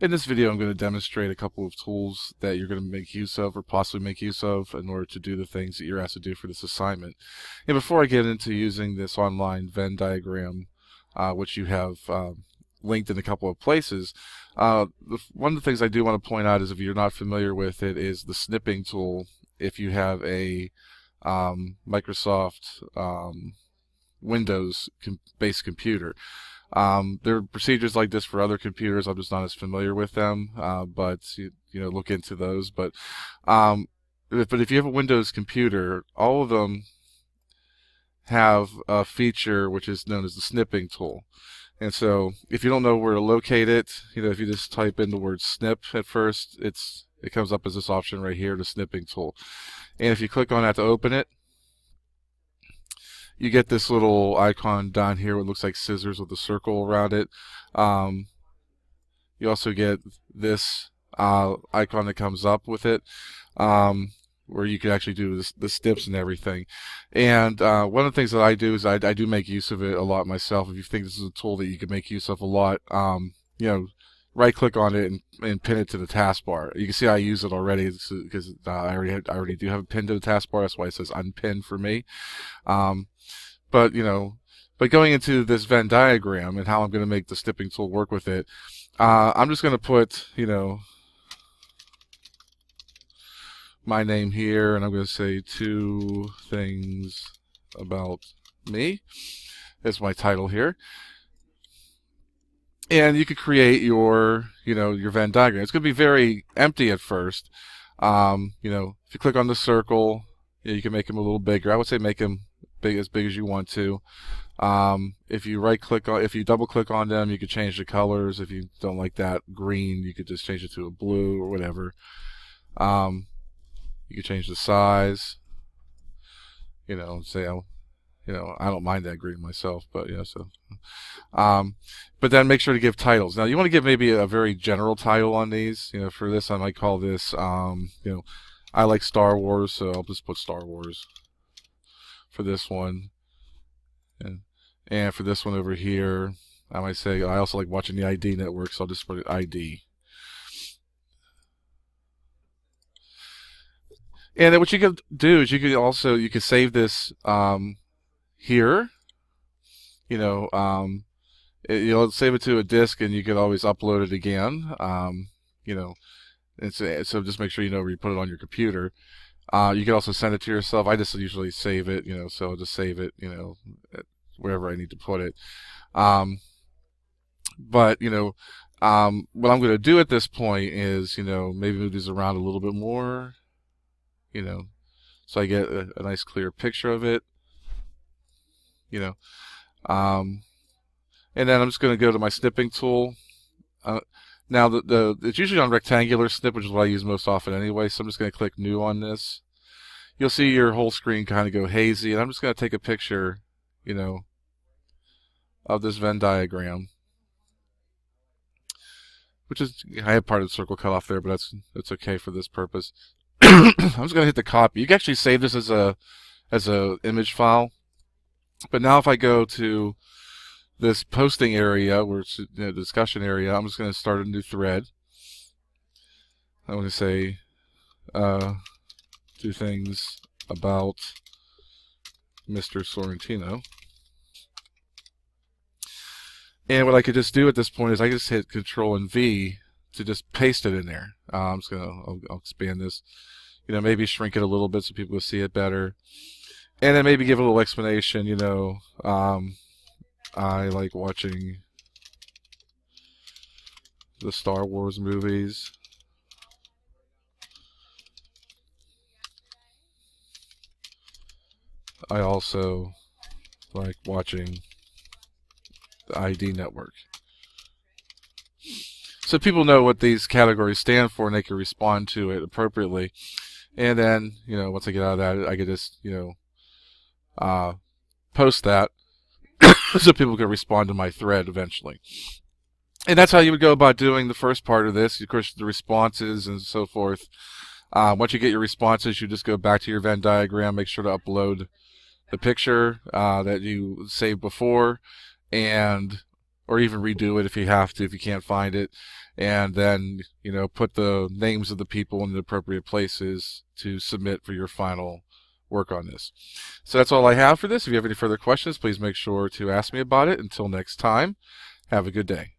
In this video, I'm going to demonstrate a couple of tools that you're going to make use of or possibly make use of in order to do the things that you're asked to do for this assignment. And before I get into using this online Venn diagram, which you have linked in a couple of places, one of the things I do want to point out is, if you're not familiar with it, is the snipping tool. If you have a Microsoft Windows-based computer. There are procedures like this for other computers. I'm just not as familiar with them, but look into those. But if you have a Windows computer, all of them have a feature which is known as the snipping tool. And so, if you don't know where to locate it, if you just type in the word snip at first, it comes up as this option right here, the snipping tool. And if you click on that to open it, you get this little icon down here what looks like scissors with a circle around it. You also get this icon that comes up with it, where you can actually do the steps and everything. And one of the things that I do is I do make use of it a lot myself. If you think this is a tool that you can make use of a lot, right click on it and pin it to the taskbar. You can see I use it already because I already do have it pinned to the taskbar. That's why it says unpinned for me. But going into this Venn diagram and how I'm going to make the snipping tool work with it, I'm just going to put my name here, and I'm going to say 2 things about me. That's my title here. And you could create your Venn diagram. It's going to be very empty at first. If you click on the circle, you can make them a little bigger. I would say make them as big as you want to. If you double click on them, you could change the colors. If you don't like that green, you could just change it to a blue or whatever. You could change the size. Say I don't mind that green myself, but but then make sure to give titles. Now you want to give maybe a very general title on these. For this I might call this I like Star Wars, so I'll just put Star Wars for this one. And for this one over here, I might say I also like watching the ID network, so I'll just put it ID. And then what you can do is you can save this here. Save it to a disk, and you can always upload it again. So just make sure you know where you put it on your computer. You can also send it to yourself. I just usually save it, so I'll just save it, wherever I need to put it. But what I'm going to do at this point is, maybe move these around a little bit more, so I get a nice clear picture of it, and then I'm just going to go to my snipping tool. Now, it's usually on rectangular snip, which is what I use most often anyway, so I'm just going to click New on this. You'll see your whole screen kind of go hazy, and I'm just going to take a picture, of this Venn diagram, which is, I have part of the circle cut off there, but that's okay for this purpose. I'm just going to hit the copy. You can actually save this as a image file, but now if I go to this posting area, where it's the discussion area, I'm just going to start a new thread. I'm going to say 2 things about Mr. Sorrentino. And what I could just do at this point is I can just hit Control and V to just paste it in there. I'm just I'll expand this, maybe shrink it a little bit so people will see it better, and then maybe give a little explanation. I like watching the Star Wars movies. I also like watching the ID network. So people know what these categories stand for, and they can respond to it appropriately. And then, once I get out of that, I can just, post that so people can respond to my thread eventually. And that's how you would go about doing the first part of this. Of course, the responses and so forth. Once you get your responses, you just go back to your Venn diagram, make sure to upload the picture that you saved before, and or even redo it if you have to, if you can't find it, and then put the names of the people in the appropriate places to submit for your final work on this. So that's all I have for this. If you have any further questions, please make sure to ask me about it. Until next time, have a good day.